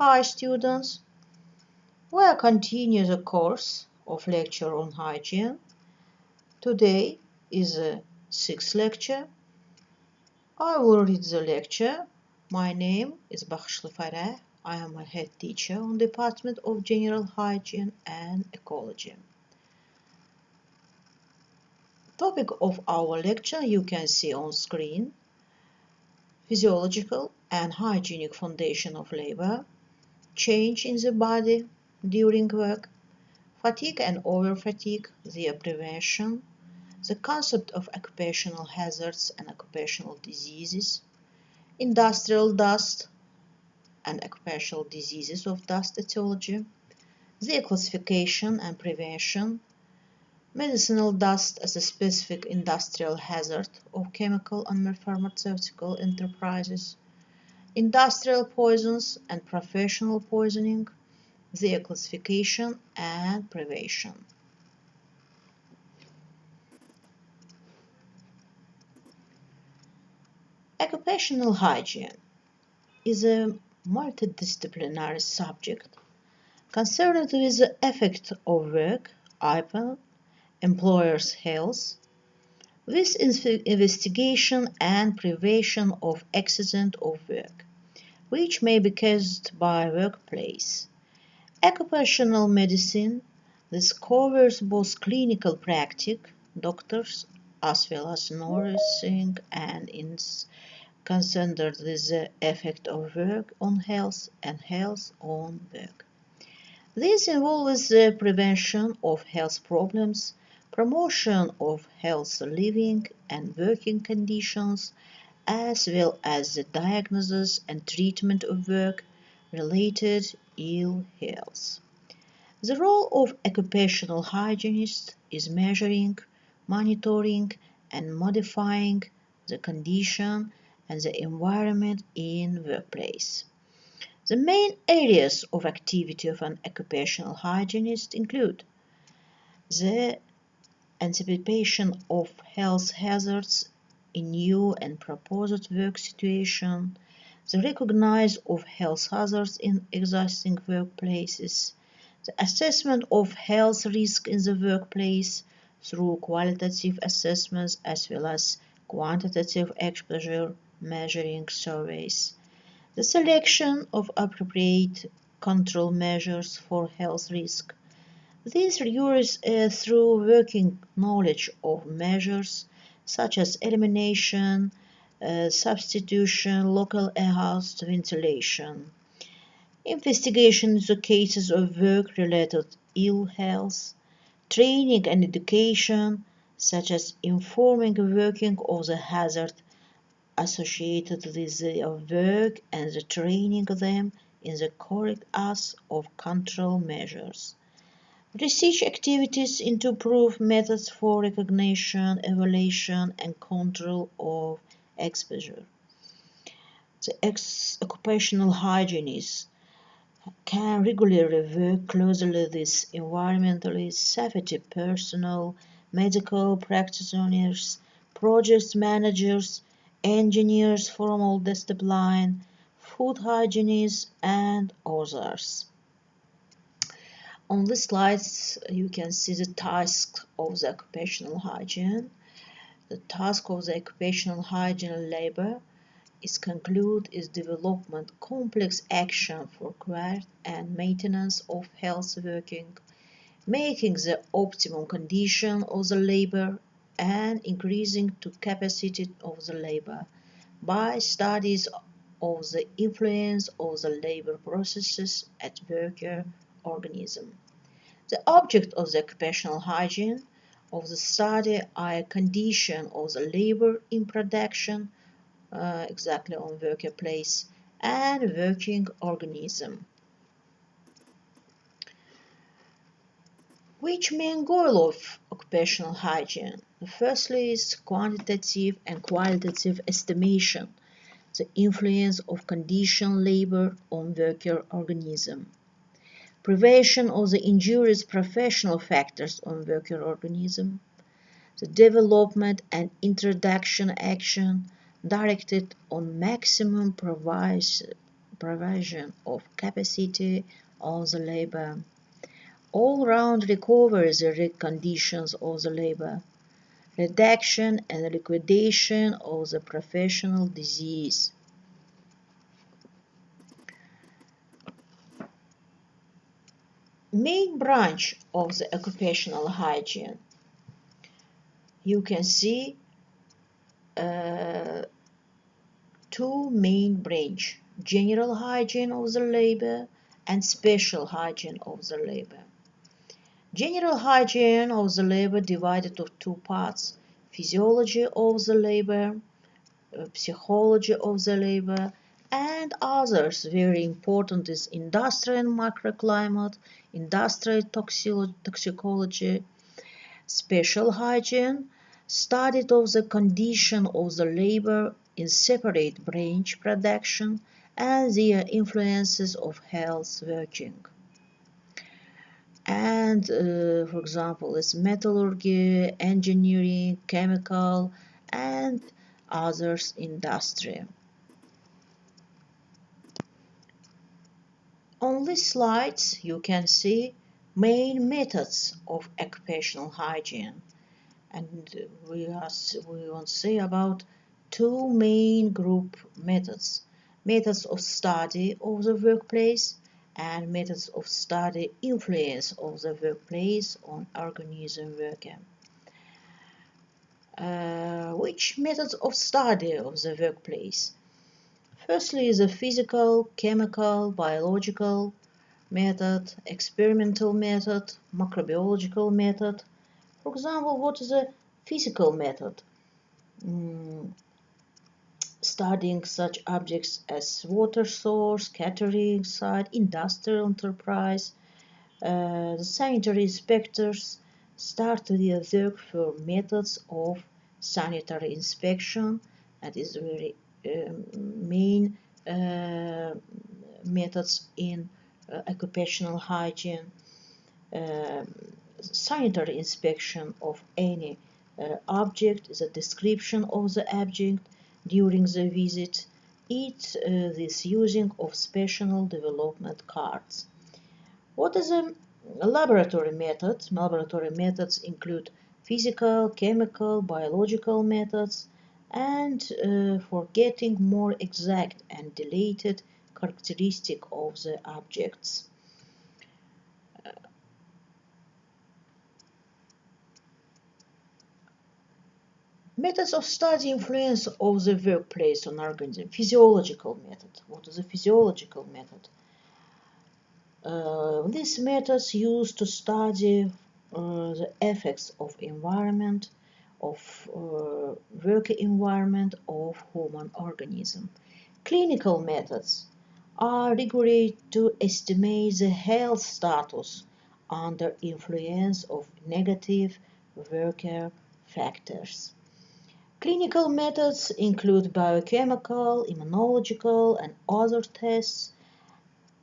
Hi students, we are continuing the course of lecture on hygiene. Today is the sixth lecture. I will read the lecture. My name is Baxışlı F.Q. I am a head teacher on the Department of General Hygiene and Ecology. Topic of our lecture you can see on screen: physiological and hygienic foundation of labor, change in the body during work, fatigue and over-fatigue, their prevention, the concept of occupational hazards and occupational diseases, industrial dust and occupational diseases of dust etiology, their classification and prevention, medicinal dust as a specific industrial hazard of chemical and pharmaceutical enterprises, industrial poisons and professional poisoning, their classification and prevention. Occupational hygiene is a multidisciplinary subject concerned with the effect of work upon employers' health, with investigation and prevention of accident of work, which may be caused by workplace. Occupational medicine, this covers both clinical practice, doctors, as well as nursing, and is concerned with the effect of work on health and health on work. This involves the prevention of health problems, promotion of healthy living and working conditions, as well as the diagnosis and treatment of work-related ill health. The role of occupational hygienist is measuring, monitoring, and modifying the condition and the environment in workplace. The main areas of activity of an occupational hygienist include the anticipation of health hazards in new and proposed work situation, the recognition of health hazards in existing workplaces, the assessment of health risk in the workplace through qualitative assessments as well as quantitative exposure measuring surveys, the selection of appropriate control measures for health risk. This occurs through working knowledge of measures such as elimination, substitution, local airhouse ventilation. Investigation into cases of work-related ill health, training and education, such as informing working of the hazard associated with their work and the training them in the correct use of control measures. Research activities into proof methods for recognition, evaluation, and control of exposure. The occupational hygienist can regularly work closely with environmental safety personnel, medical practitioners, project managers, engineers from all disciplines, food hygienists, and others. On the slides, you can see the task of the occupational hygiene. The task of the occupational hygiene labor is development complex action for care and maintenance of health working, making the optimum condition of the labor and increasing the capacity of the labor by studies of the influence of the labor processes at worker organism. The object of the occupational hygiene of the study are conditions of the labor in production, exactly on workplace, and working organism. Which main goal of occupational hygiene? Firstly is quantitative and qualitative estimation, the influence of condition labor on worker organism. Prevention of the injurious professional factors on worker organism. The development and introduction action directed on maximum provision of capacity of the labor, all-round recovery the conditions of the labor, reduction and liquidation of the professional disease. Main branch of the occupational hygiene. You can see two main branches, general hygiene of the labor and special hygiene of the labor. General hygiene of the labor divided into two parts, physiology of the labor, psychology of the labor, and others. Very important is industrial microclimate, industrial toxicology, special hygiene, studied of the condition of the labor in separate branch production and their influences of health working. And for example, it's metallurgy, engineering, chemical, and others industry. On these slides, you can see main methods of occupational hygiene. And we want to say about two main group methods. Methods of study of the workplace and methods of study influence of the workplace on organism working. Which methods of study of the workplace? Firstly, the physical, chemical, biological method, experimental method, microbiological method. For example, what is a physical method? Studying such objects as water source, catering site, industrial enterprise. The sanitary inspectors start their work for methods of sanitary inspection. That is very main methods in occupational hygiene. Sanitary inspection of any object is a description of the object during the visit. This using of special development cards. What is a laboratory method? Laboratory methods include physical, chemical, biological methods, and for getting more exact and detailed characteristic of the objects. Methods of study influence of the workplace on organism. Physiological method. What is a physiological method? These methods used to study the effects of environment, of work environment of human organism. Clinical methods are rigorous to estimate the health status under influence of negative worker factors. Clinical methods include biochemical, immunological, and other tests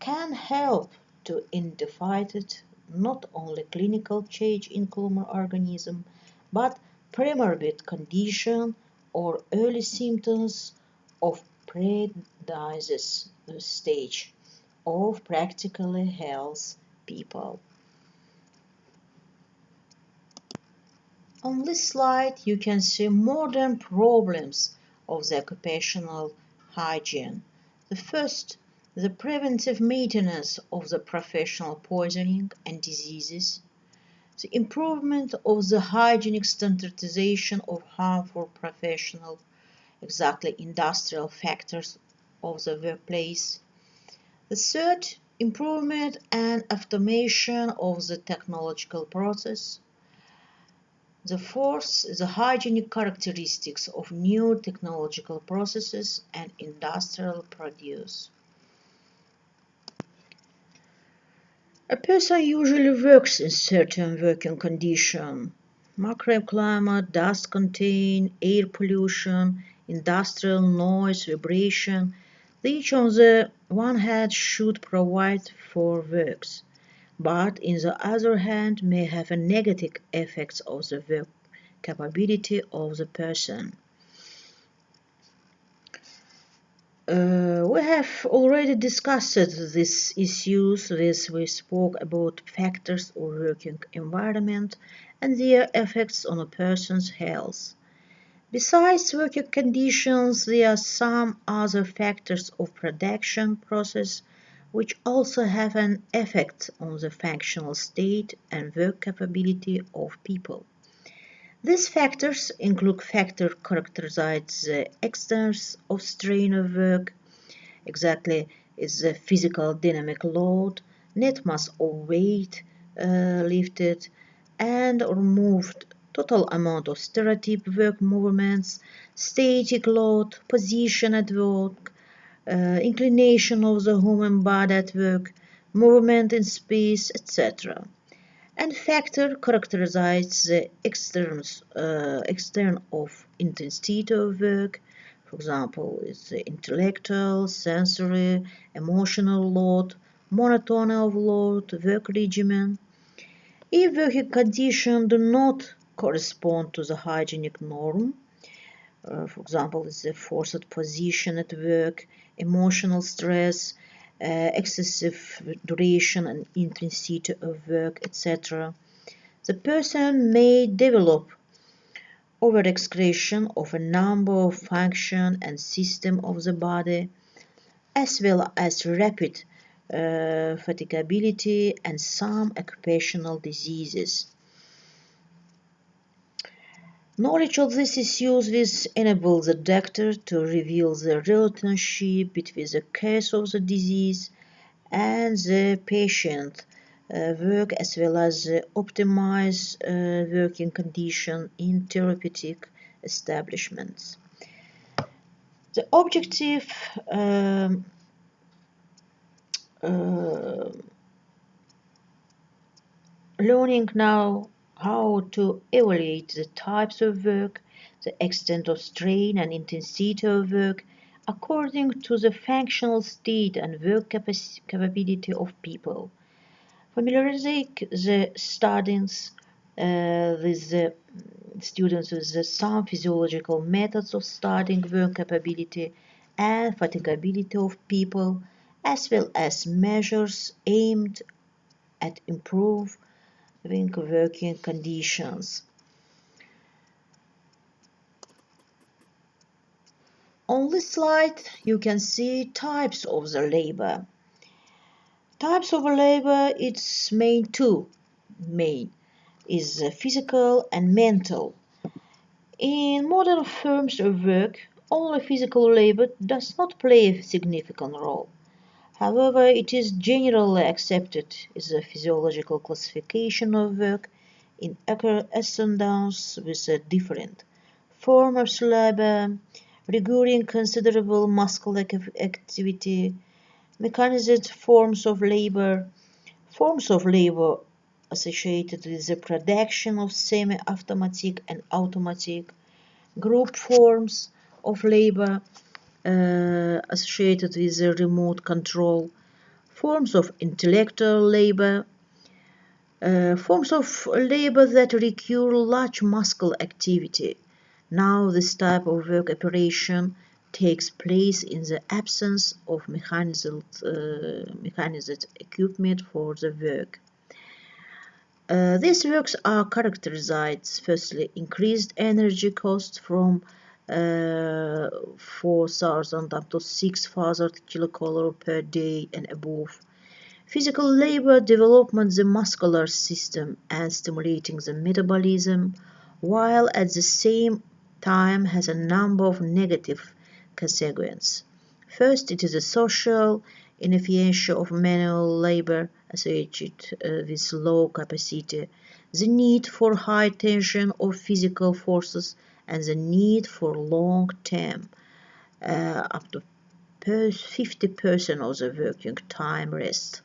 can help to identify not only clinical change in human organism, but premorbid condition or early symptoms of pre-disease stage of practically healthy people. On this slide, you can see modern problems of the occupational hygiene. The first, the preventive maintenance of the professional poisoning and diseases, the improvement of the hygienic standardization of harmful professional, exactly industrial factors of the workplace. The third, improvement and automation of the technological process. The fourth is the hygienic characteristics of new technological processes and industrial produce. A person usually works in certain working conditions: microclimate, dust content, air pollution, industrial noise, vibration. Each on the one hand should provide for works, but in the other hand may have a negative effects of the work capability of the person. We have already discussed these issues as we spoke about factors of working environment and their effects on a person's health. Besides working conditions, there are some other factors of production process which also have an effect on the functional state and work capability of people. These factors include factors characterized the extent of strain of work, exactly is the physical dynamic load, net mass of weight lifted and or moved, total amount of stereotype work movements, static load, position at work, inclination of the human body at work, movement in space, etc. And factor characterizes the extern of intensity of work. For example, it's the intellectual, sensory, emotional load, monotony of load, work regimen. If working conditions do not correspond to the hygienic norm, for example, it's the forced position at work, emotional stress, excessive duration and intensity of work, etc., the person may develop overexpression of a number of functions and systems of the body, as well as rapid fatigability and some occupational diseases. Knowledge of these issues will enable the doctor to reveal the relationship between the cause of the disease and the patient work, as well as optimize working conditions in therapeutic establishments. The objective learning now how to evaluate the types of work, the extent of strain and intensity of work according to the functional state and work capability of people. Familiarizing the students with the students with some physiological methods of studying work capability and fatigability of people, as well as measures aimed at improving working conditions. On this slide, you can see types of the labor. Types of labor, its main is physical and mental. In modern forms of work, only physical labor does not play a significant role. However, it is generally accepted as a physiological classification of work in accordance with a different form of labor, requiring considerable muscular activity, mechanized forms of labor associated with the production of semi-automatic and automatic, group forms of labor associated with the remote control, forms of intellectual labor, forms of labor that require large muscle activity. Now this type of work operation takes place in the absence of mechanized equipment for the work. These works are characterized, firstly, increased energy cost from 4,000 up to 6,000 kilocalories per day and above. Physical labor development the muscular system and stimulating the metabolism, while at the same time has a number of negative consequences. First, it is a social inefficiency of manual labor associated with low capacity, the need for high tension of physical forces, and the need for long-term, up to 50% of the working time rest.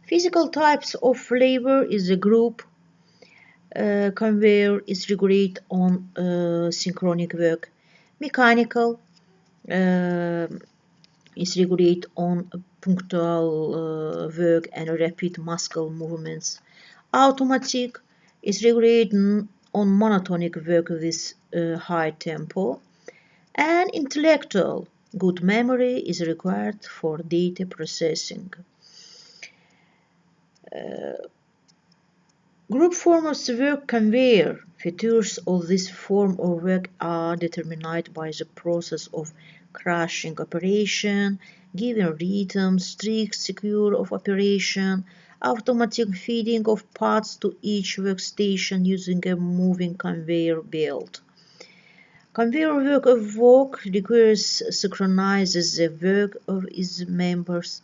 Physical types of labor is a group conveyor is regulated on synchronic work. Mechanical is regulated on punctual work and rapid muscle movements. Automatic is regulated on monotonic work with high tempo. And intellectual Good memory is required for data processing. Group form of the work conveyor. Features of this form of work are determined by the process of crushing operation, given rhythm, strict secure of operation, automatic feeding of parts to each workstation using a moving conveyor belt. Conveyor work of work requires synchronizes the work of its members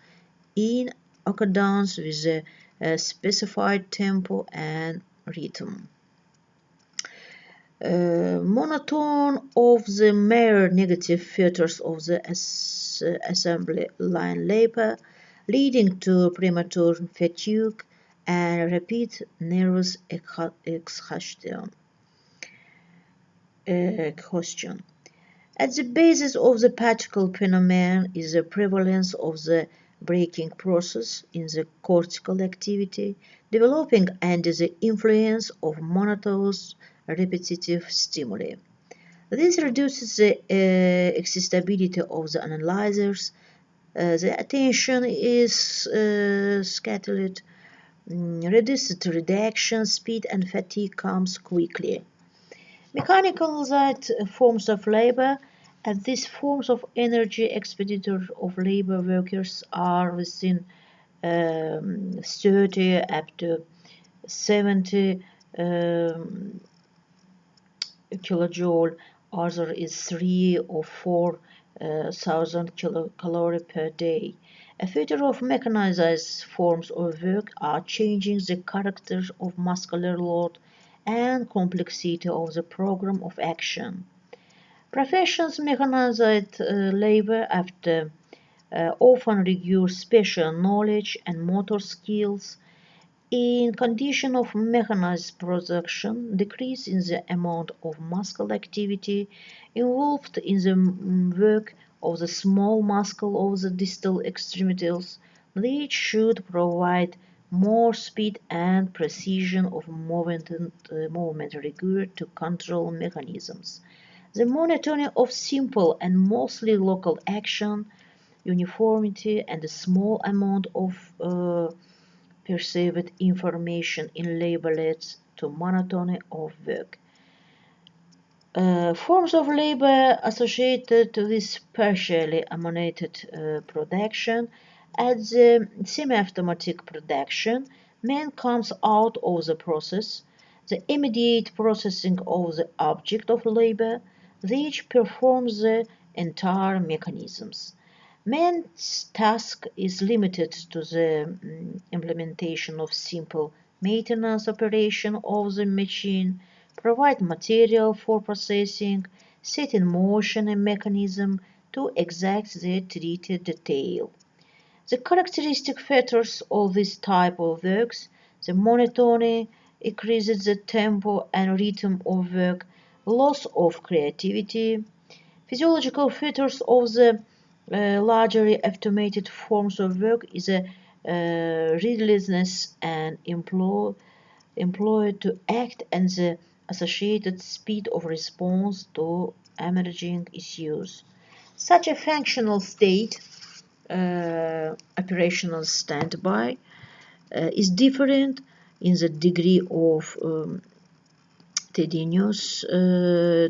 in accordance with a specified tempo and rhythm. Monotone of the mere negative features of the assembly line labor, leading to premature fatigue and repeat nervous exhaustion. At the basis of the pathological phenomenon is the prevalence of the braking process in the cortical activity, developing under the influence of monotonous repetitive stimuli. This reduces the accessibility of the analyzers, the attention is scattered, reduced reaction speed and fatigue comes quickly. Mechanical forms of labor, and these forms of energy expenditure of labor workers are within 30 up to 70 kilojoule, other is 3 or 4 thousand kilocalories per day. A feature of mechanized forms of work are changing the character of muscular load and complexity of the program of action. Professions mechanized labor after often require special knowledge and motor skills. In condition of mechanized production, decrease in the amount of muscle activity involved in the work of the small muscle of the distal extremities, which should provide more speed and precision of movement required to control mechanisms. The monotony of simple and mostly local action, uniformity, and a small amount of perceived information in labor leads to monotony of work. Forms of labor associated with partially automated production. At the semi-automatic production, man comes out of the process, the immediate processing of the object of labor, which performs the entire mechanisms. Man's task is limited to the implementation of simple maintenance operation of the machine, provide material for processing, set in motion a mechanism to exact the treated detail. The characteristic features of this type of works, the monotony, increases the tempo and rhythm of work, loss of creativity. Physiological features of the largely automated forms of work is a readiness and employed to act and the associated speed of response to emerging issues. Such a functional state, operational standby, is different in the degree of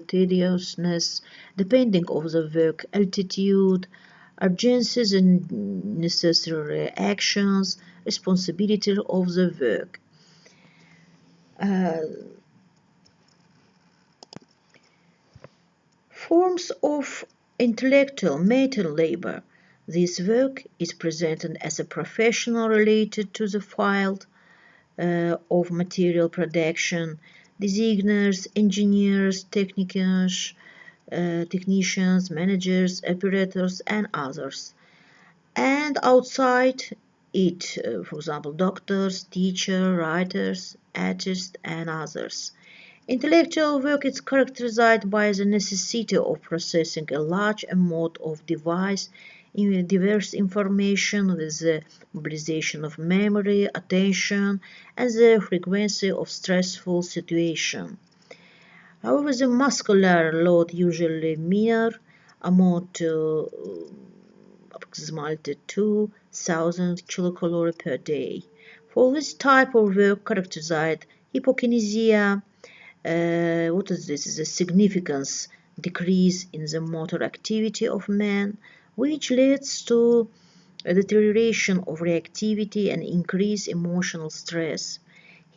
tediousness depending on the work altitude, urgencies and necessary actions, responsibility of the work. Forms of intellectual mental labor. This work is presented as a professional related to the field of material production, designers, engineers, technicians, managers, operators, and others. And outside it, for example, doctors, teachers, writers, artists, and others. Intellectual work is characterized by the necessity of processing a large amount of diverse information with the mobilization of memory, attention, and the frequency of stressful situations. However, the muscular load usually minor, amount to approximately 2,000 kilocalories per day. For this type of work characterized hypokinesia, what is this? Is a significant decrease in the motor activity of man, which leads to a deterioration of reactivity and increased emotional stress.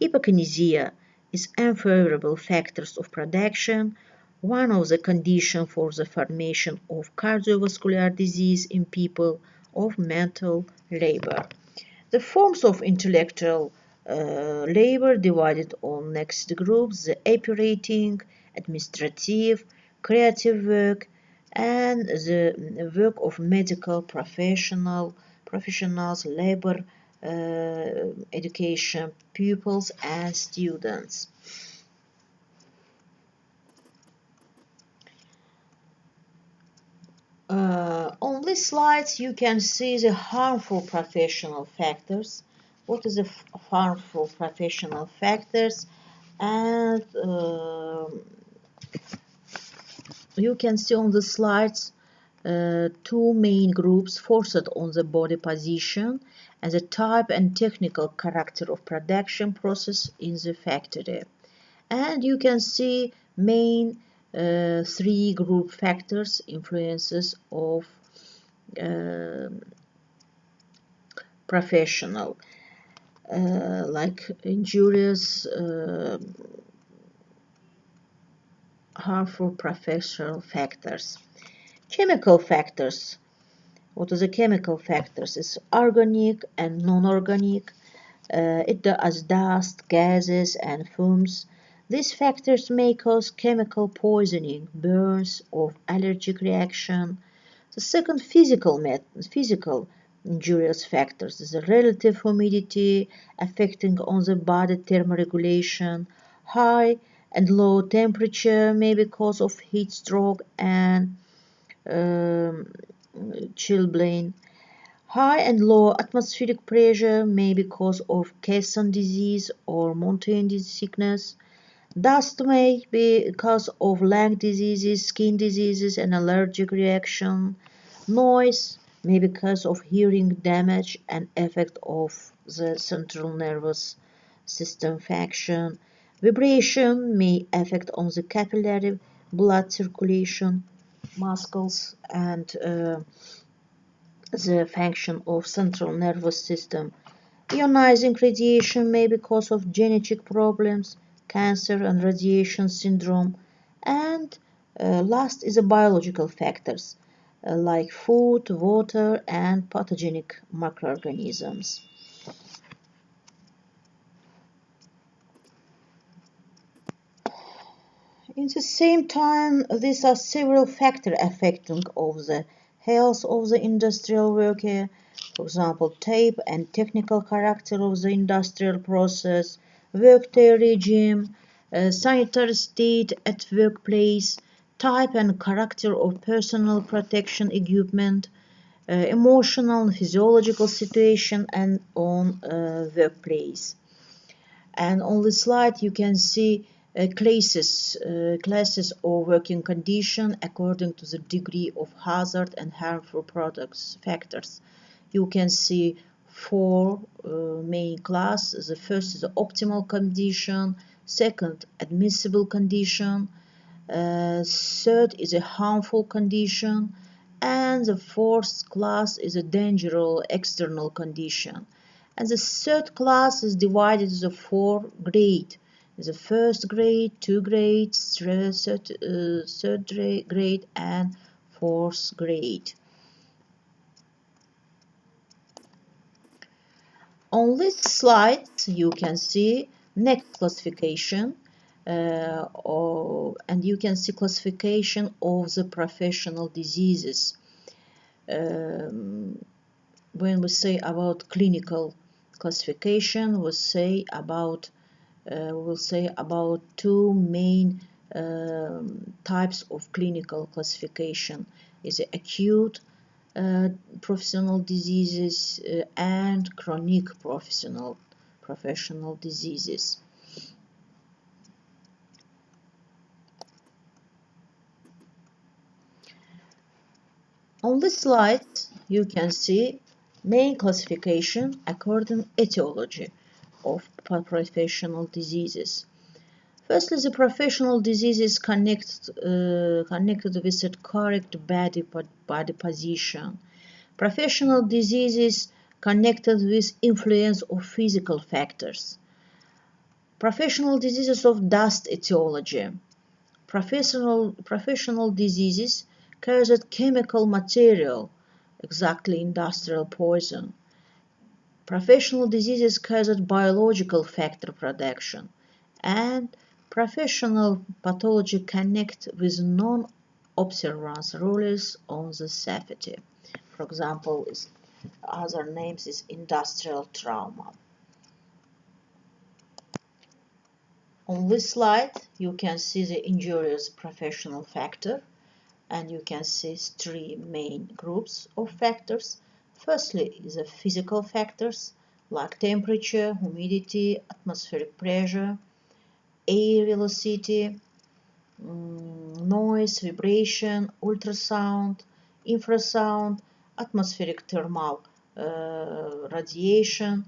Hypokinesia is unfavorable factors of production, one of the conditions for the formation of cardiovascular disease in people of mental labor. The forms of intellectual labor divided on next groups: the operating, administrative, creative work, and the work of medical professionals, labor, education, pupils, and students. On this slide, you can see the harmful professional factors. What is the harmful professional factors? And you can see on the slides two main groups focused on the body position and the type and technical character of production process in the factory. And you can see main three group factors influences of professional, like injurious, harmful professional factors. Chemical factors. What are the chemical factors? It's organic and non-organic. It does dust, gases, and fumes. These factors may cause chemical poisoning, burns, or allergic reaction. The second, physical injurious factors is the relative humidity affecting on the body thermoregulation. High and low temperature may be cause of heat stroke and chilblain. High and low atmospheric pressure may be cause of caisson disease or mountain sickness. Dust may be cause of lung diseases, skin diseases, and allergic reaction. Noise may be cause of hearing damage and effect of the central nervous system function. Vibration may affect on the capillary blood circulation, muscles, and the function of central nervous system. Ionizing radiation may be cause of genetic problems, cancer and radiation syndrome. And last is the biological factors like food, water, and pathogenic microorganisms. In the same time, these are several factors affecting of the health of the industrial worker. For example, type and technical character of the industrial process, workday regime, sanitary state at workplace, type and character of personal protection equipment, emotional and physiological situation and on workplace. And on the slide you can see classes of working condition according to the degree of hazard and harmful products factors. You can see four main classes. The first is the optimal condition, second admissible condition, third is a harmful condition, and the fourth class is a dangerous external condition. And the third class is divided into four grades. The first grade, two grades, third grade, and fourth grade. On this slide, you can see next classification, and you can see classification of the professional diseases. When we say about clinical classification, we'll say about two main types of clinical classification: is acute professional diseases and chronic professional diseases. On this slide, you can see main classification according to etiology of professional diseases. Firstly, the professional diseases connected with the correct body position. Professional diseases connected with influence of physical factors. Professional diseases of dust etiology. Professional diseases caused chemical material, exactly industrial poison. Professional diseases caused biological factor production. And professional pathology connect with non-observance rules on the safety. For example, other names is industrial trauma. On this slide, you can see the injurious professional factor, and you can see three main groups of factors. Firstly is the physical factors like temperature, humidity, atmospheric pressure, air velocity, noise, vibration, ultrasound, infrasound, atmospheric thermal radiation,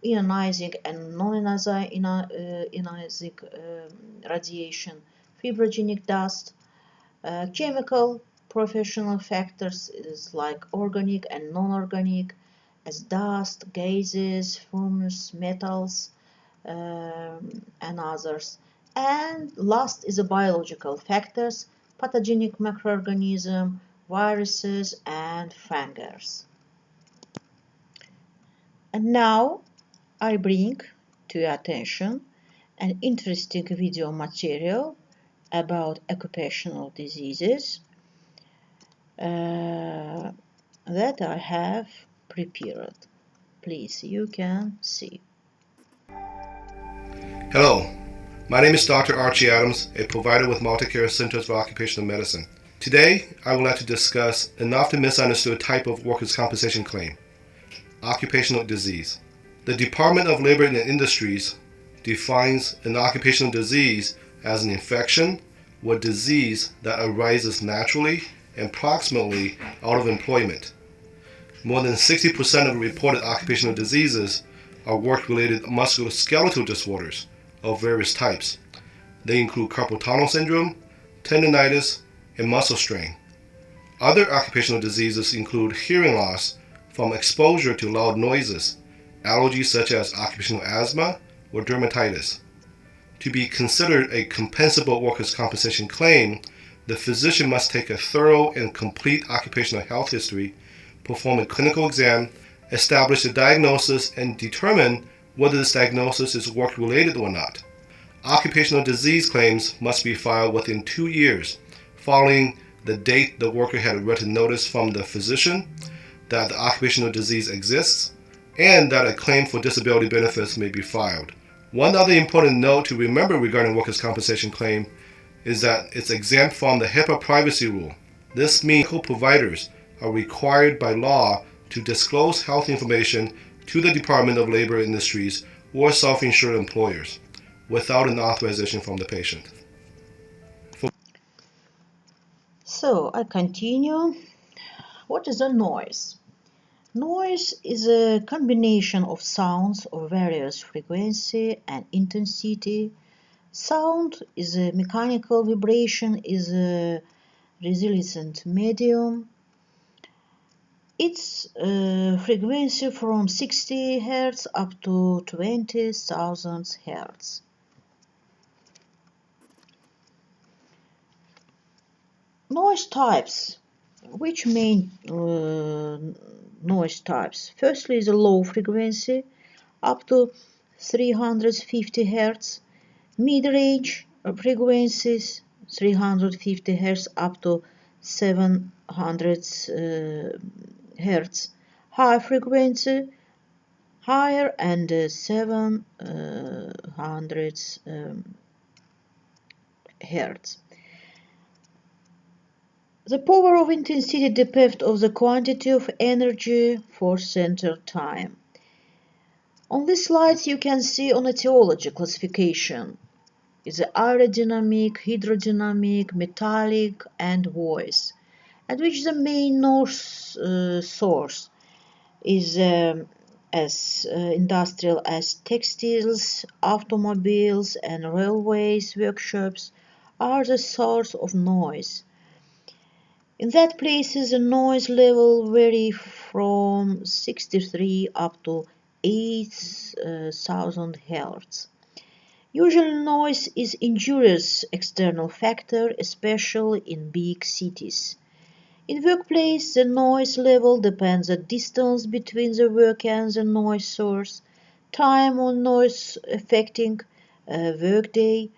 ionizing and non-ionizing radiation, fibrogenic dust. Chemical professional factors is like organic and non-organic, as dust, gases, fumes, metals, and others. And last is the biological factors, pathogenic microorganisms, viruses, and fungus. And now I bring to your attention an interesting video material about occupational diseases that I have prepared. Please, you can see. Hello, my name is Dr. Archie Adams, a provider with Multicare Centers for Occupational Medicine. Today, I would like to discuss an often misunderstood type of workers' compensation claim, occupational disease. The Department of Labor and Industries defines an occupational disease as an infection or disease that arises naturally and proximately out of employment. More than 60% of reported occupational diseases are work-related musculoskeletal disorders of various types. They include carpal tunnel syndrome, tendonitis, and muscle strain. Other occupational diseases include hearing loss from exposure to loud noises, allergies such as occupational asthma or dermatitis. To be considered a compensable workers' compensation claim, the physician must take a thorough and complete occupational health history, perform a clinical exam, establish a diagnosis, and determine whether this diagnosis is work-related or not. Occupational disease claims must be filed within 2 years following the date the worker had written notice from the physician that the occupational disease exists and that a claim for disability benefits may be filed. One other important note to remember regarding workers' compensation claim is that it's exempt from the HIPAA privacy rule. This means medical providers are required by law to disclose health information to the Department of Labor and Industries or self-insured employers without an authorization from the patient. So I continue. What is a noise? Noise is a combination of sounds of various frequency and intensity. Sound is a mechanical vibration, is a resilient medium. Its frequency from 60 Hz up to 20,000 Hz. Noise types. Which main noise types? Firstly, the low frequency up to 350 Hz, mid-range frequencies 350 Hz up to 700 Hz, high frequency higher and 700 Hz. The power of intensity depends on the quantity of energy for center time. On these slides you can see on etiology classification. It's aerodynamic, hydrodynamic, metallic, and voice. at which the main source is as industrial as textiles, automobiles, and railways, workshops are the source of noise. In that places the noise level vary from 63 up to 8,000 Hz. Usually noise is injurious external factor, especially in big cities. In workplace, the noise level depends on the distance between the work and the noise source, time on noise affecting workday,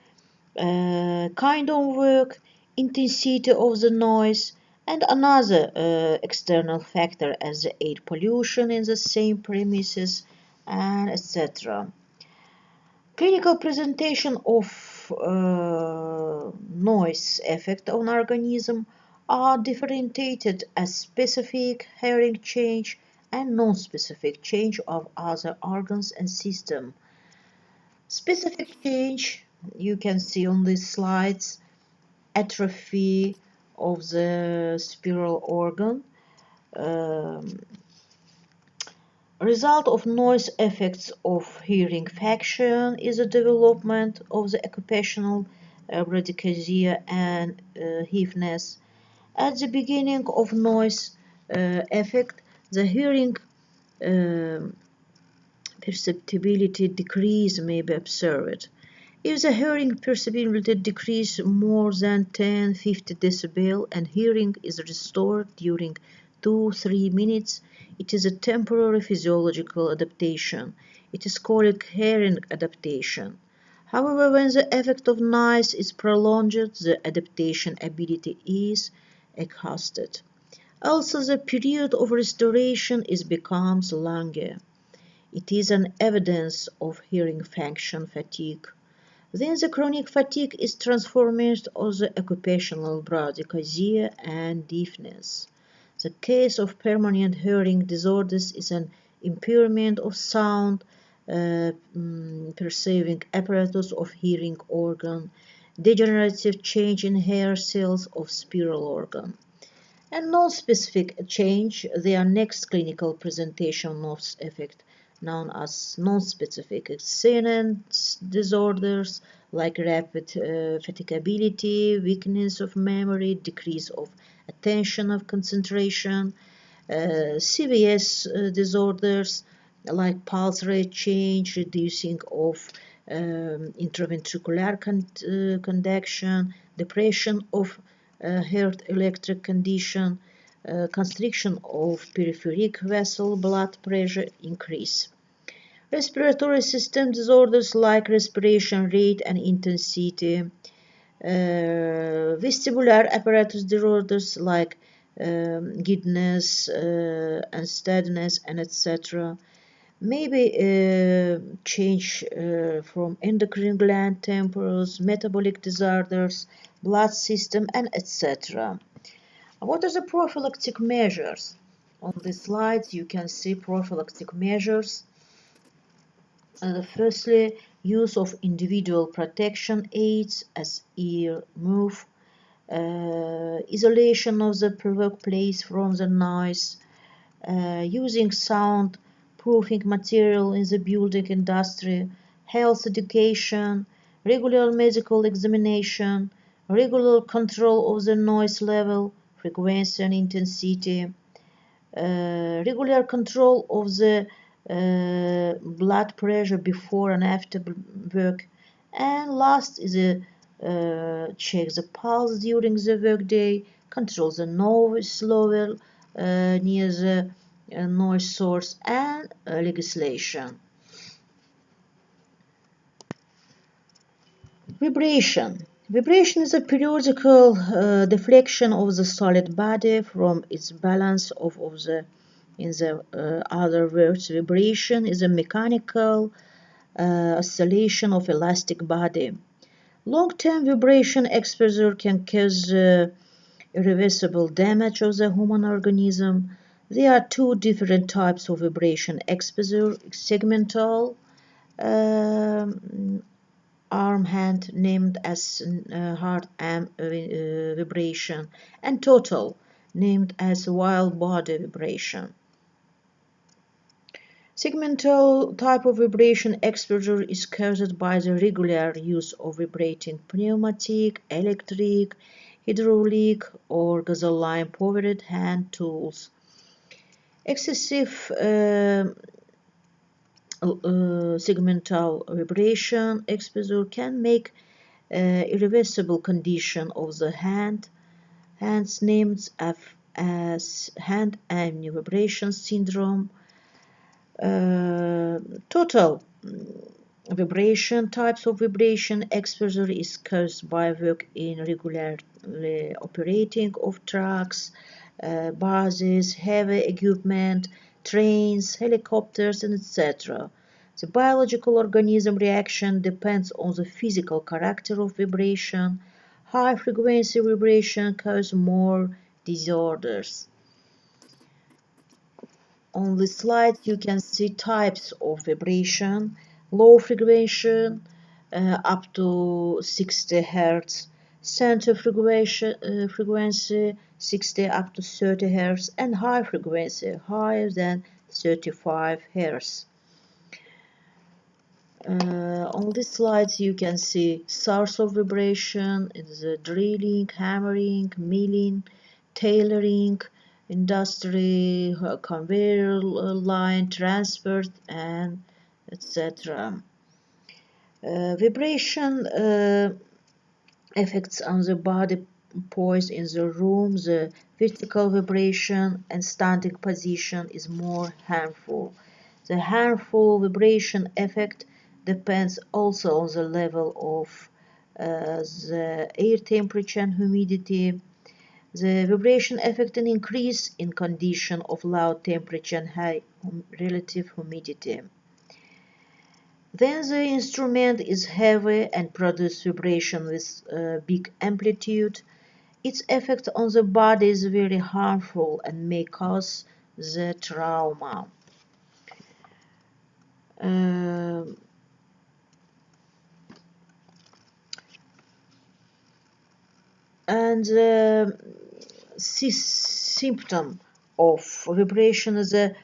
kind of work, intensity of the noise, and another external factor as the air pollution in the same premises, and etc. Clinical presentation of noise effect on organism are differentiated as specific hearing change and non-specific change of other organs and system. Specific change, you can see on these slides, atrophy of the spiral organ, result of noise effects of hearing function is the development of the occupational bradycardia and deafness. At the beginning of noise effect, the hearing perceptibility decrease may be observed. If the hearing perceptibility decrease more than 10-50 decibel and hearing is restored during 2-3 minutes, it is a temporary physiological adaptation. It is called hearing adaptation. However, when the effect of noise is prolonged, the adaptation ability is exhausted. Also, the period of restoration becomes longer. It is an evidence of hearing function fatigue. Then the chronic fatigue is transformed of the occupational bradycardia and deafness. The case of permanent hearing disorders is an impairment of sound perceiving apparatus of hearing organ, degenerative change in hair cells of spiral organ. And non-specific change, their next clinical presentation of effect, known as non-specific silence disorders like rapid fatigability, weakness of memory, decrease of attention of concentration, CVS disorders like pulse rate change, reducing of intraventricular conduction, depression of heart electric condition, constriction of peripheric vessel blood pressure increase. Respiratory system disorders like respiration rate and intensity, vestibular apparatus disorders like giddiness and steadiness and etc. Maybe change from endocrine gland temporals, metabolic disorders, blood system and etc. What are the prophylactic measures? On the slides you can see prophylactic measures. Firstly, use of individual protection aids as ear muff, isolation of the workplace from the noise, using sound-proofing material in the building industry, health education, regular medical examination, regular control of the noise level, frequency and intensity, regular control of the blood pressure before and after work, and last is check the pulse during the workday, control the noise level near the noise source, and legislation. Vibration. Vibration is a periodical deflection of the solid body from its balance in the other words, vibration is a mechanical oscillation of elastic body. Long-term vibration exposure can cause irreversible damage of the human organism. There are two different types of vibration exposure: segmental arm hand, named as heart vibration, and total named as wild body vibration. Segmental type of vibration exposure is caused by the regular use of vibrating pneumatic, electric, hydraulic, or gasoline-powered hand tools. Excessive segmental vibration exposure can make irreversible condition of the hands named as hand and vibration syndrome. Total vibration types of vibration exposure is caused by work in regularly operating of trucks, buses, heavy equipment, trains, helicopters, and etc. The biological organism reaction depends on the physical character of vibration. High frequency vibration causes more disorders. On this slide you can see types of vibration. Low frequency up to 60 Hz, center frequency 60 up to 30 Hz, and high frequency higher than 35 Hz. On this slide you can see source of vibration is drilling, hammering, milling, tailoring, industry, conveyor line, transport, and etc. Vibration effects on the body poise in the room. The vertical vibration and standing position is more harmful. The harmful vibration effect depends also on the level of the air temperature and humidity. The vibration effect an increase in condition of low temperature and high relative humidity. Then the instrument is heavy and produces vibration with big amplitude. Its effect on the body is very harmful and may cause the trauma. And the symptom of vibration is a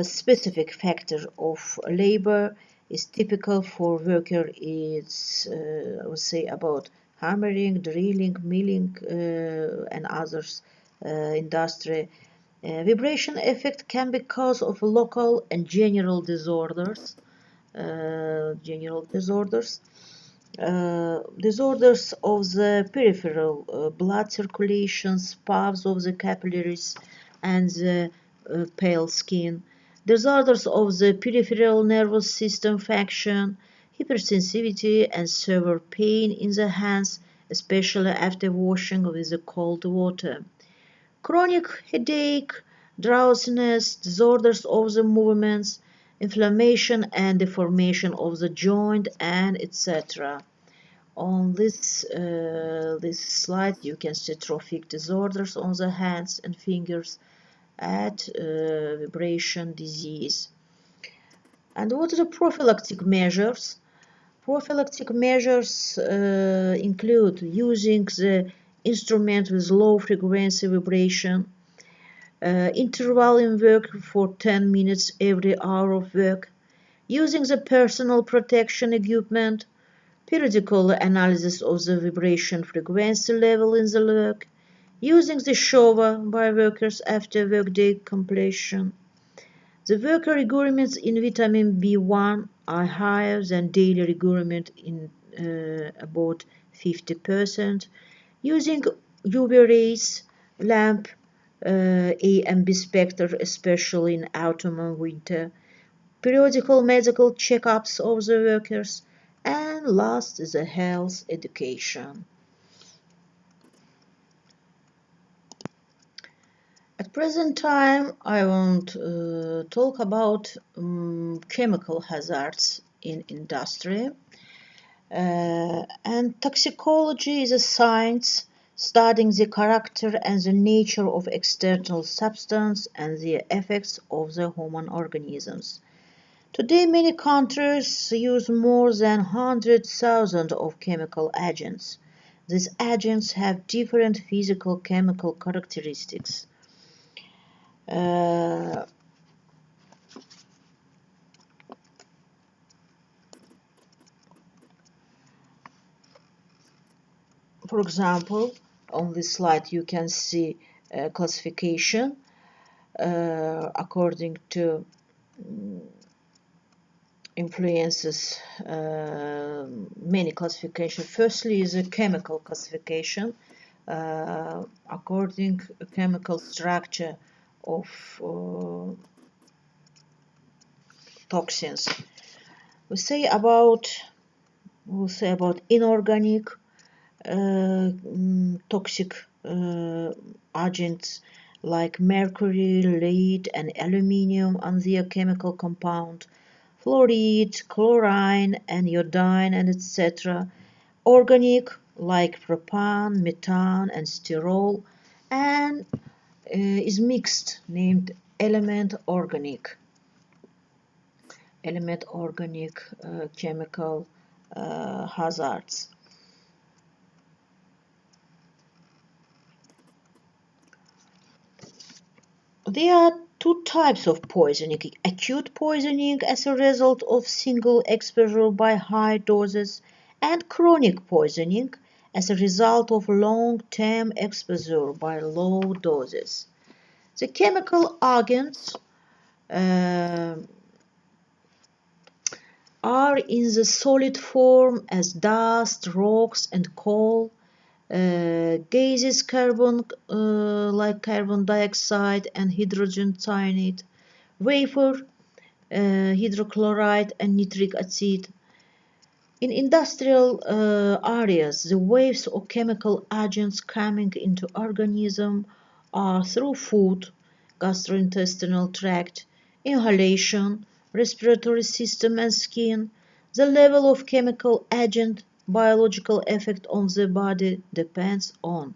specific factor of labor is typical for worker. It's I would say about hammering, drilling, milling, and others industry. Vibration effect can be cause of local and general disorders. Disorders of the peripheral blood circulation, spasms of the capillaries, and the pale skin. Disorders of the peripheral nervous system function, hypersensitivity, and severe pain in the hands, especially after washing with the cold water. Chronic headache, drowsiness, disorders of the movements, inflammation and deformation of the joint, and etc. On this slide you can see trophic disorders on the hands and fingers at vibration disease. And what are the prophylactic measures? Prophylactic measures include using the instrument with low frequency vibration, interval in work for 10 minutes every hour of work, using the personal protection equipment, periodical analysis of the vibration frequency level in the work, using the shower by workers after workday completion. The worker requirements in vitamin B1 are higher than daily requirement in about 50%, using UV rays, lamp, A and B spectrum, especially in autumn and winter, periodical medical checkups of the workers, and last is the health education. At present time, I want to talk about chemical hazards in industry. And toxicology is a science studying the character and the nature of external substance and the effects of the human organisms. Today, many countries use more than 100,000 of chemical agents. These agents have different physical chemical characteristics. For example, on this slide you can see classification according to influences, many classifications. Firstly is a chemical classification according to chemical structure of toxins. We'll say about inorganic toxic agents like mercury, lead, and aluminium and their chemical compound, fluoride, chlorine, and iodine, and etc. Organic like propan, methane, and sterol, and is mixed, named element organic chemical hazards. There are two types of poisoning: acute poisoning as a result of single exposure by high doses, and chronic poisoning as a result of long-term exposure by low doses. The chemical agents are in the solid form as dust, rocks, and coal. Gases, carbon like carbon dioxide and hydrogen cyanide, vapor, hydrochloride and nitric acid. In industrial areas, the waves of chemical agents coming into organism are through food, gastrointestinal tract, inhalation, respiratory system and skin. The level of chemical agent biological effect on the body depends on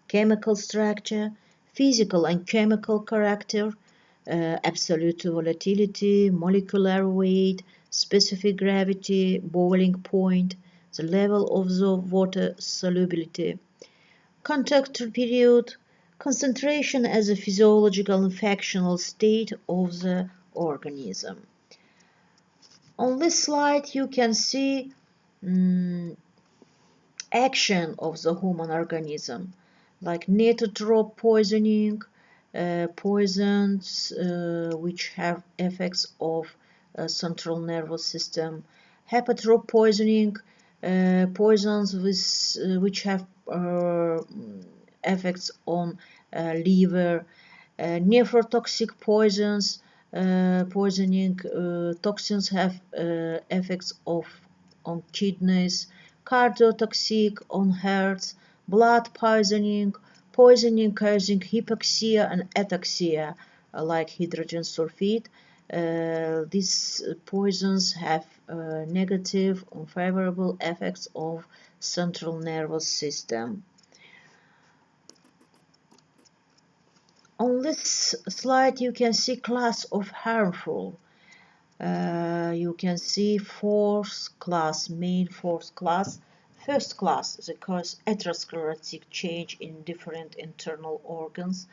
chemical structure, physical and chemical character, absolute volatility, molecular weight, specific gravity, boiling point, the level of the water solubility, contact period, concentration as a physiological and functional state of the organism. On this slide you can see action of the human organism, like neotrope poisoning, poisons which have effects of central nervous system, hepatrope poisoning, poisons which have effects on liver, nephrotoxic poisons, poisoning toxins have effects on kidneys, cardiotoxic on heart, blood poisoning, poisoning causing hypoxia and ataxia, like hydrogen sulfide. These poisons have negative, unfavorable effects of central nervous system. On this slide you can see class of harmful. You can see main fourth class. First class, they cause atherosclerotic change in different internal organs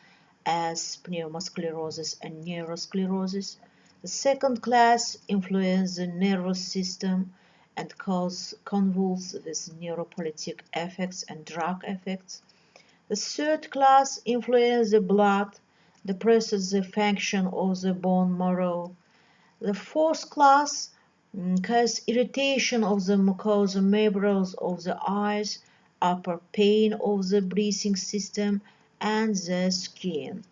as pneumosclerosis and neurosclerosis. The second class influence the nervous system and cause convulsions with neuropolitic effects and drug effects. The third class influence the blood, depresses the function of the bone marrow. The fourth class causes irritation of the mucosal membranes of the eyes, upper pain of the breathing system, and the skin.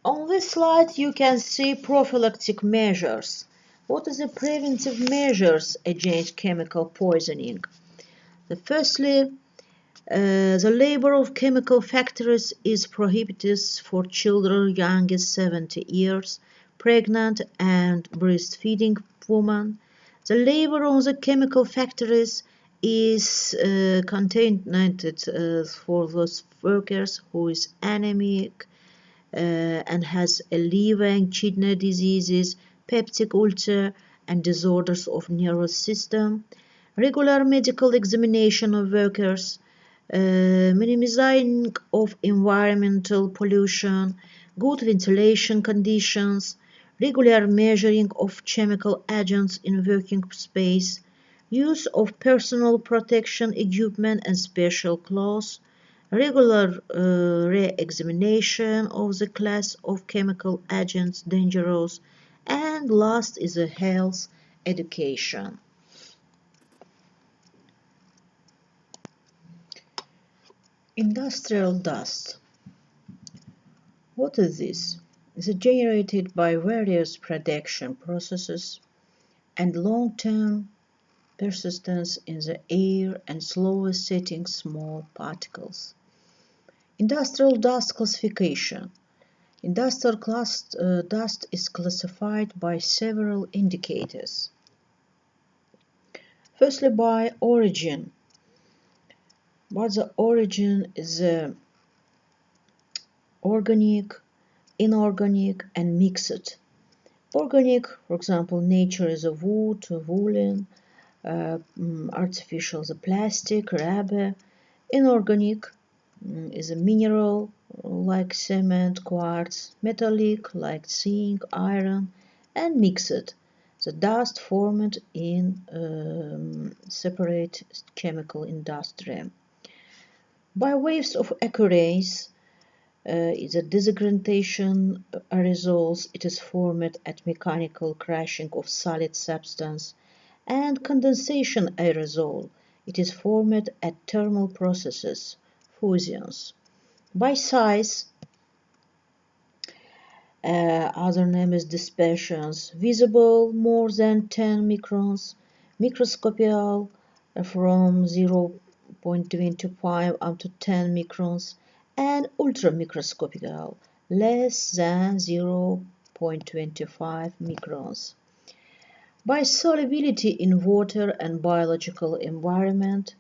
On this slide you can see prophylactic measures. What are the preventive measures against chemical poisoning? Firstly, the labor of chemical factories is prohibited for children young as 70 years, pregnant and breastfeeding women. The labor on the chemical factories is contained for those workers who is anemic and has a liver and kidney diseases, peptic ulcer, and disorders of nervous system, regular medical examination of workers, minimizing of environmental pollution, good ventilation conditions, regular measuring of chemical agents in working space, use of personal protection equipment and special clothes, regular re-examination of the class of chemical agents dangerous, and last is a health education. Industrial dust. What is this? It is generated by various production processes and long-term persistence in the air and slowly setting small particles. Industrial dust classification. Industrial dust is classified by several indicators. Firstly, by origin. What the origin is organic, inorganic, and mixed. Organic, for example, nature is a wood, woolen, artificial, the plastic, rubber. Inorganic is a mineral like cement, quartz, metallic like zinc, iron, and mixed, the dust formed in separate chemical industry. By waves of occurrence, the degradation aerosols, it is formed at mechanical crashing of solid substance, and condensation aerosol, it is formed at thermal processes, fusions. By size, other name is dispersions, visible more than 10 microns, microscopical from 0.25 up to 10 microns, and ultramicroscopical less than 0.25 microns. By solubility in water and biological environment,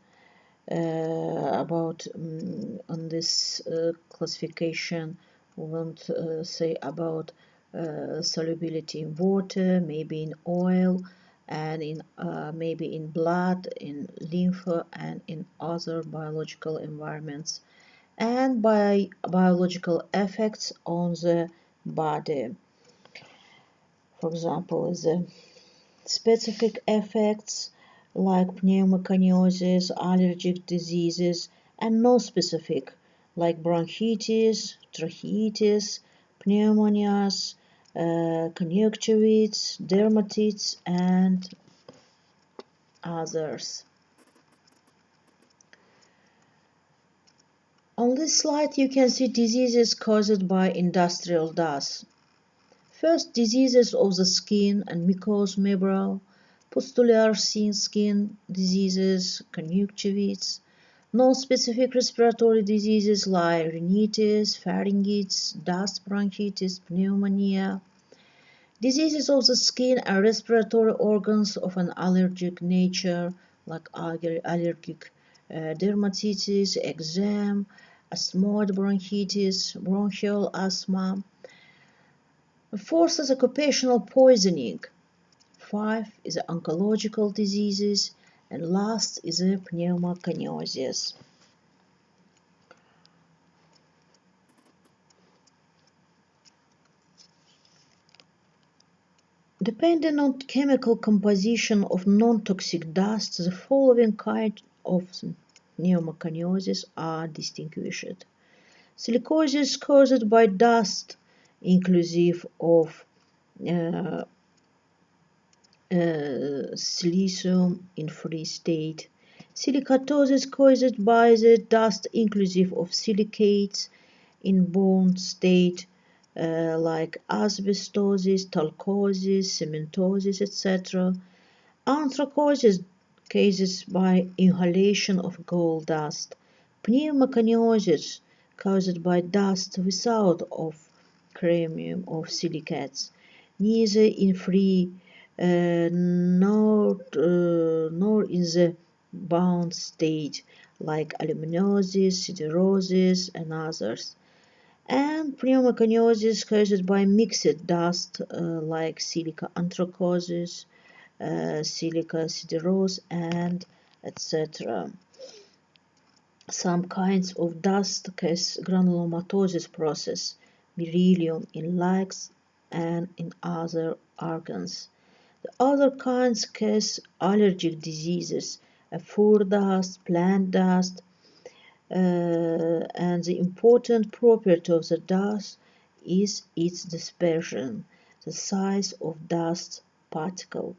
on this classification, we want to say about solubility in water, maybe in oil, and in maybe in blood, in lymph, and in other biological environments, and by biological effects on the body. For example, the specific effects like pneumoconiosis, allergic diseases, and non-specific like bronchitis, tracheitis, pneumonias, conjunctivitis, dermatitis, and others. On this slide you can see diseases caused by industrial dust. First, diseases of the skin and mucous membrane, pustular skin diseases, conjunctivitis, non-specific respiratory diseases like rhinitis, pharyngitis, dust bronchitis, pneumonia, diseases of the skin and respiratory organs of an allergic nature like allergic dermatitis, eczema, asthmatic bronchitis, bronchial asthma. Fourth is occupational poisoning. 5 is oncological diseases, and last is pneumoconiosis. Depending on chemical composition of non-toxic dust, the following kind of pneumoconiosis are distinguished. Silicosis caused by dust, inclusive of silicium in free state. Silicatosis caused by the dust, inclusive of silicates in bound state, like asbestosis, talcosis, cementosis, etc. Anthracosis cases by inhalation of coal dust. Pneumoconiosis caused by dust without of chromium or silicates, neither in free nor in the bound state, like aluminosis, siderosis, and others. And pneumoconiosis caused by mixed dust, like silica anthracosis, silica, siderose, and etc. Some kinds of dust cause granulomatosis process, beryllium in legs and in other organs. The other kinds cause allergic diseases, food dust, plant dust, and the important property of the dust is its dispersion, the size of dust particle.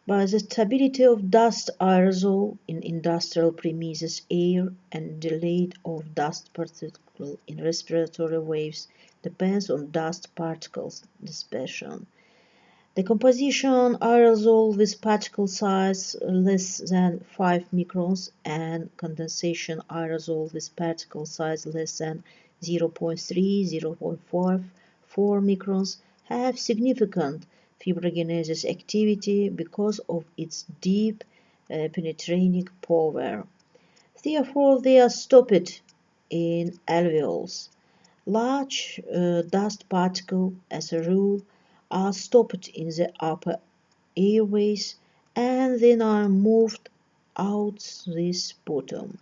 By the stability of dust aerosol in industrial premises air and the delay of dust particle in respiratory waves depends on dust particles dispersion. The composition aerosol with particle size less than 5 microns and condensation aerosol with particle size less than 0.3, 0.5, 4 microns have significant fibrogenesis activity because of its deep penetrating power. Therefore, they are stopped in alveoles. Large dust particles, as a rule, are stopped in the upper airways and then are moved out this bottom.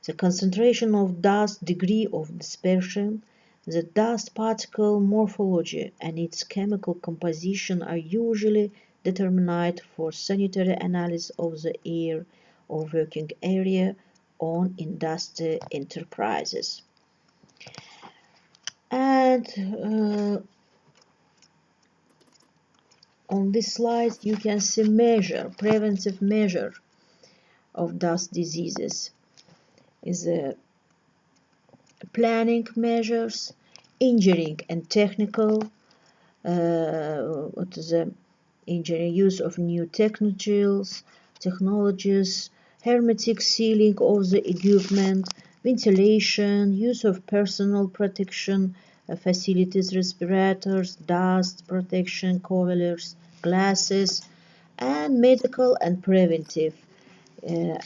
The concentration of dust, degree of dispersion, the dust particle morphology and its chemical composition are usually determined for sanitary analysis of the air or working area on industrial enterprises. And on this slide you can see preventive measure of dust diseases is planning measures, engineering and technical, use of new technologies, hermetic sealing of the equipment, ventilation, use of personal protection facilities, respirators, dust protection covers, glasses, and medical and preventive.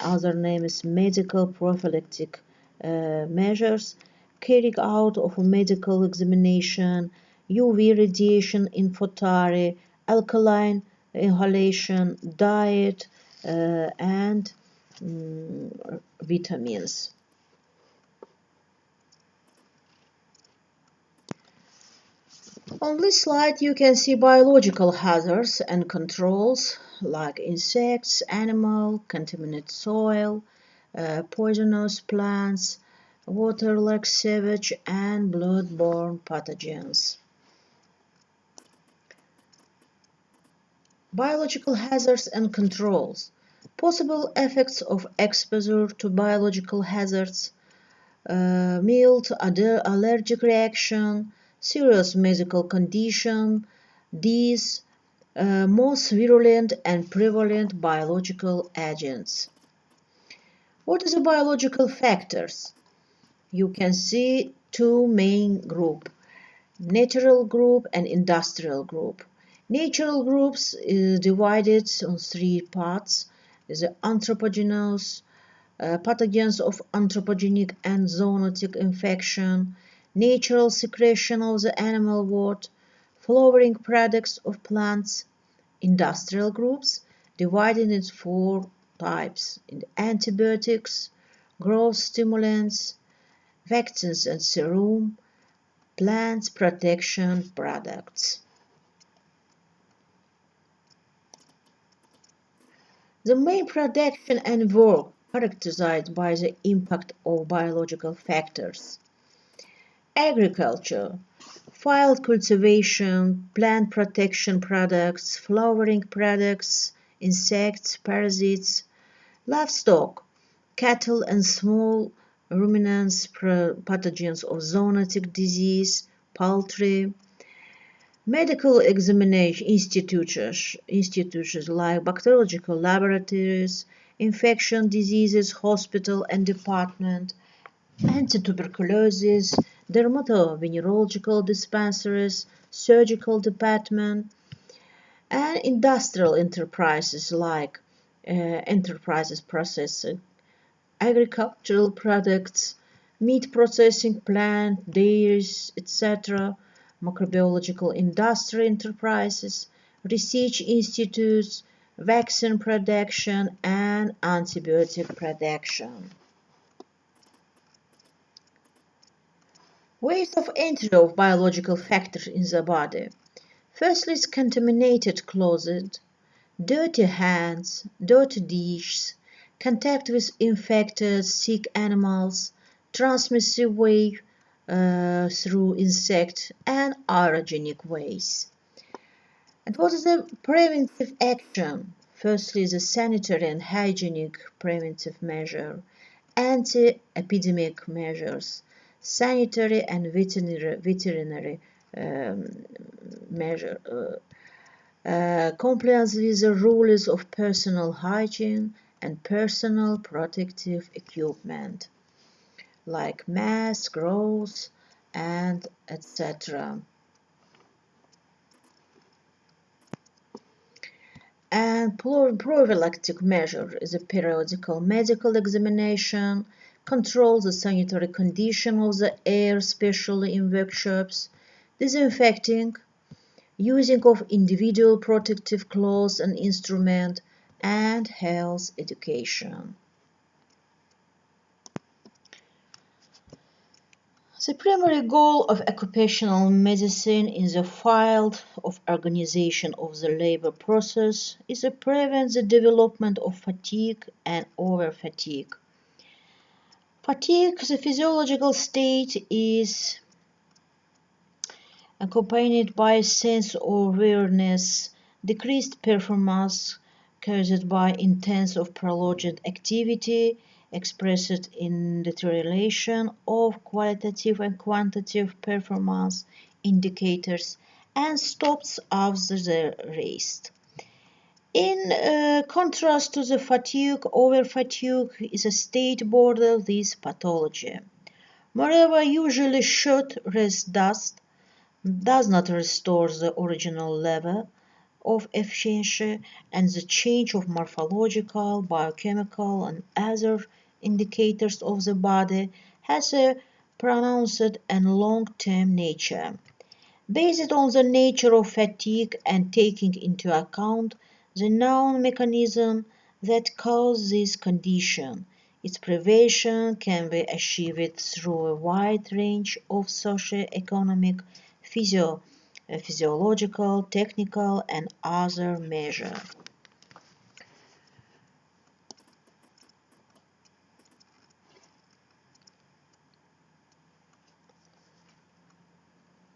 Other name is medical prophylactic measures, carrying out of a medical examination, UV radiation infotary, alkaline inhalation, diet, and vitamins. On this slide you can see biological hazards and controls like insects, animal, contaminated soil, poisonous plants, water like sewage, and blood-borne pathogens. Biological hazards and controls. Possible effects of exposure to biological hazards, mild allergic reaction, serious medical condition. These most virulent and prevalent biological agents. What are the biological factors? You can see two main groups, natural group and industrial group. Natural groups is divided on three parts. The anthropogenous, pathogens of anthropogenic and zoonotic infection, natural secretion of the animal water, flowering products of plants. Industrial groups divided into four types: antibiotics, growth stimulants, vaccines and serum, plant protection products. The main production and work characterized by the impact of biological factors. Agriculture, field cultivation, plant protection products, flowering products, insects, parasites, livestock, cattle and small ruminants, pathogens of zoonotic disease, poultry, medical examination institutions like bacteriological laboratories, infection diseases, hospital and department, anti-tuberculosis, dermatovenerological dispensaries, surgical department, and industrial enterprises like enterprises processing agricultural products, meat processing plant, dairies, etc., microbiological industry enterprises, research institutes, vaccine production, and antibiotic production. Ways of entry of biological factors in the body. Firstly, is contaminated closet, dirty hands, dirty dishes, contact with infected, sick animals, transmissive way through insect, and aerogenic ways. And what is the preventive action? Firstly, the sanitary and hygienic preventive measure, anti-epidemic measures, sanitary and veterinary measure, compliance with the rules of personal hygiene and personal protective equipment, like masks, gloves, and etc. And prophylactic measure is a periodical medical examination, control the sanitary condition of the air, especially in workshops, disinfecting, using of individual protective clothes and instruments, and health education. The primary goal of occupational medicine in the field of organization of the labor process is to prevent the development of fatigue and over-fatigue. Fatigue, the physiological state, is accompanied by a sense of weariness, decreased performance caused by intense or prolonged activity, expressed in deterioration of qualitative and quantitative performance indicators, and stops after the rest. In contrast to the fatigue, over-fatigue is a state border this pathology. Moreover, usually short rest does not restore the original level of efficiency, and the change of morphological, biochemical, and other indicators of the body has a pronounced and long-term nature. Based on the nature of fatigue and taking into account the known mechanism that cause this condition, its prevention can be achieved through a wide range of socio-economic, physiological, technical, and other measures.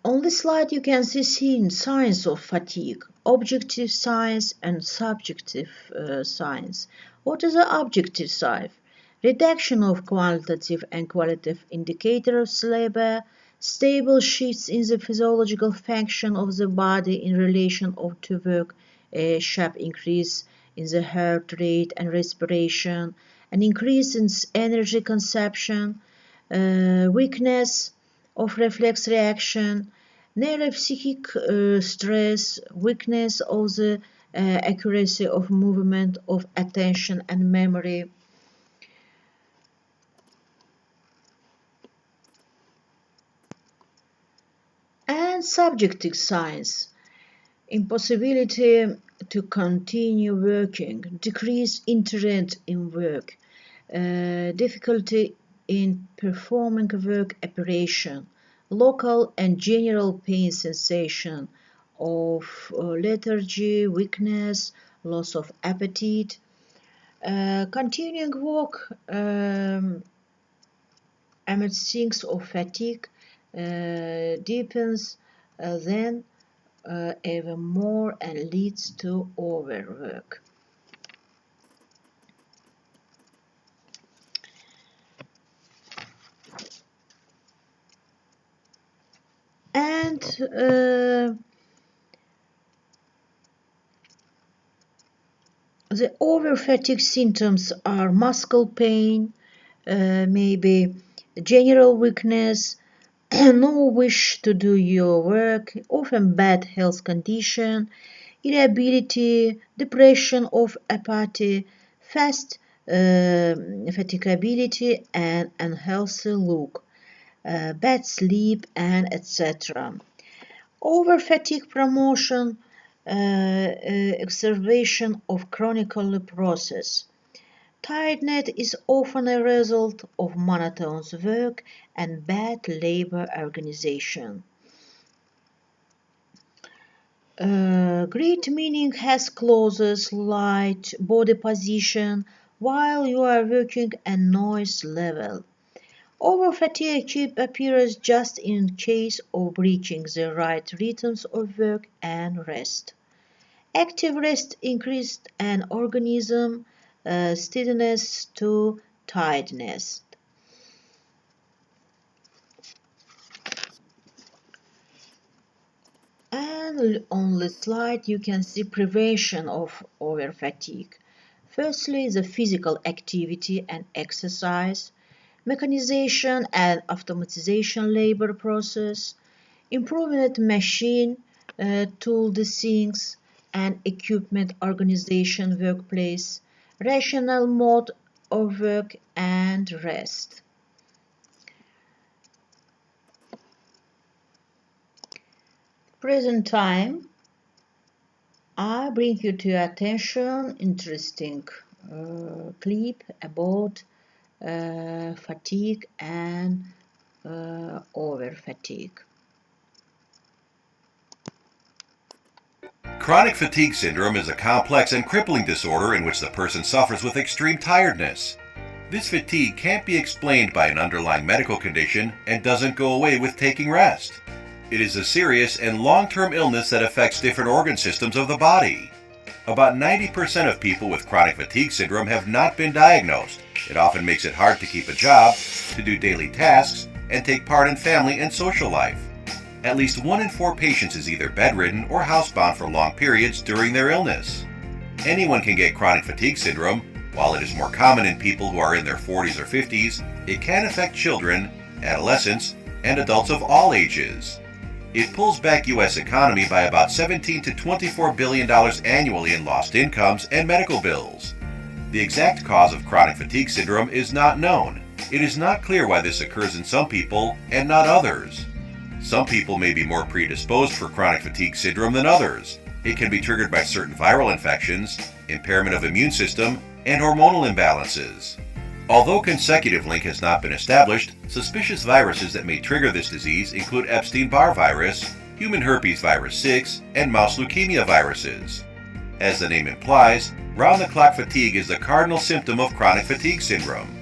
On this slide you can see signs of fatigue, objective signs and subjective signs. What is the objective side? Reduction of quantitative and qualitative indicators of labor, stable shifts in the physiological function of the body in relation to work, a sharp increase in the heart rate and respiration, an increase in energy consumption, weakness of reflex reaction, neuropsychic stress, weakness of the accuracy of movement, of attention and memory. And subjective signs, impossibility to continue working, decreased interest in work, difficulty in performing work operation, local and general pain sensation of lethargy, weakness, loss of appetite. Continuing work amid signs of fatigue deepens then even more and leads to overwork. And the over-fatigue symptoms are muscle pain, maybe general weakness, no wish to do your work, often bad health condition, irritability, depression of apathy, fast fatigability and unhealthy look, bad sleep, and etc. Over-fatigue promotion exacerbation of chronic process. Tiredness is often a result of monotonous work and bad labor organization. Great meaning has clauses like body position while you are working and noise level. Over-fatigue appears just in case of breaching the right rhythms of work and rest. Active rest increases an organism steadiness to tiredness. And on the slide you can see prevention of over-fatigue. Firstly, the physical activity and exercise, mechanization and automatization labor process, improvement machine, tool things, and equipment organization workplace, rational mode of work and rest. Present time, I bring you to your attention interesting clip about fatigue and over fatigue. Chronic fatigue syndrome is a complex and crippling disorder in which the person suffers with extreme tiredness. This fatigue can't be explained by an underlying medical condition and doesn't go away with taking rest. It is a serious and long-term illness that affects different organ systems of the body. About 90% of people with chronic fatigue syndrome have not been diagnosed. It often makes it hard to keep a job, to do daily tasks, and take part in family and social life. At least 1 in 4 patients is either bedridden or housebound for long periods during their illness. Anyone can get chronic fatigue syndrome. While it is more common in people who are in their 40s or 50s, it can affect children, adolescents, and adults of all ages. It pulls back U.S. economy by about $17 to $24 billion annually in lost incomes and medical bills. The exact cause of chronic fatigue syndrome is not known. It is not clear why this occurs in some people and not others. Some people may be more predisposed for chronic fatigue syndrome than others. It can be triggered by certain viral infections, impairment of immune system, and hormonal imbalances. Although consecutive link has not been established, suspicious viruses that may trigger this disease include Epstein-Barr virus, human herpes virus 6, and mouse leukemia viruses. As the name implies, round-the-clock fatigue is the cardinal symptom of chronic fatigue syndrome.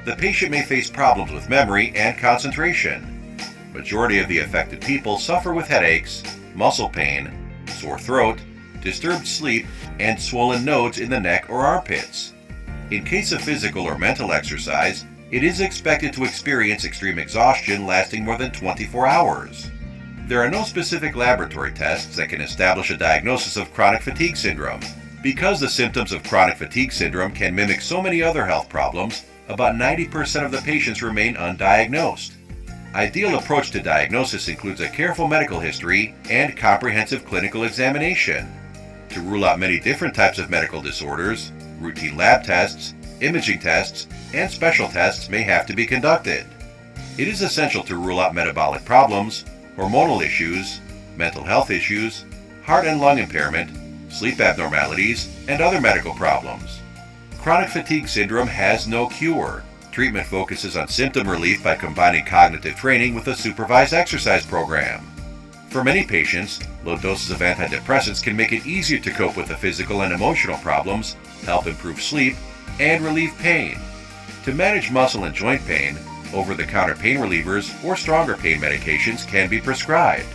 The patient may face problems with memory and concentration. Majority of the affected people suffer with headaches, muscle pain, sore throat, disturbed sleep, and swollen nodes in the neck or armpits. In case of physical or mental exercise, it is expected to experience extreme exhaustion lasting more than 24 hours. There are no specific laboratory tests that can establish a diagnosis of chronic fatigue syndrome. Because the symptoms of chronic fatigue syndrome can mimic so many other health problems, about 90% of the patients remain undiagnosed. Ideal approach to diagnosis includes a careful medical history and comprehensive clinical examination. To rule out many different types of medical disorders, routine lab tests, imaging tests, and special tests may have to be conducted. It is essential to rule out metabolic problems, hormonal issues, mental health issues, heart and lung impairment, sleep abnormalities, and other medical problems. Chronic fatigue syndrome has no cure. Treatment focuses on symptom relief by combining cognitive training with a supervised exercise program. For many patients, low doses of antidepressants can make it easier to cope with the physical and emotional problems, help improve sleep, and relieve pain. To manage muscle and joint pain, over-the-counter pain relievers or stronger pain medications can be prescribed.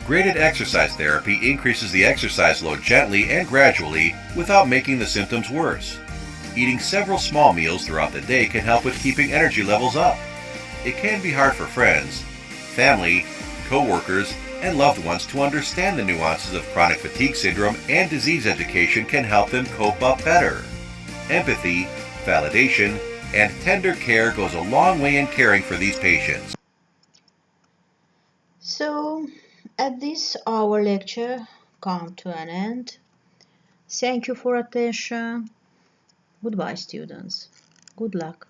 Graded exercise therapy increases the exercise load gently and gradually without making the symptoms worse. Eating several small meals throughout the day can help with keeping energy levels up. It can be hard for friends, family, co-workers, and loved ones to understand the nuances of chronic fatigue syndrome, and disease education can help them cope up better. Empathy, validation, and tender care goes a long way in caring for these patients. So, at this our lecture come to an end. Thank you for attention. Goodbye, students. Good luck.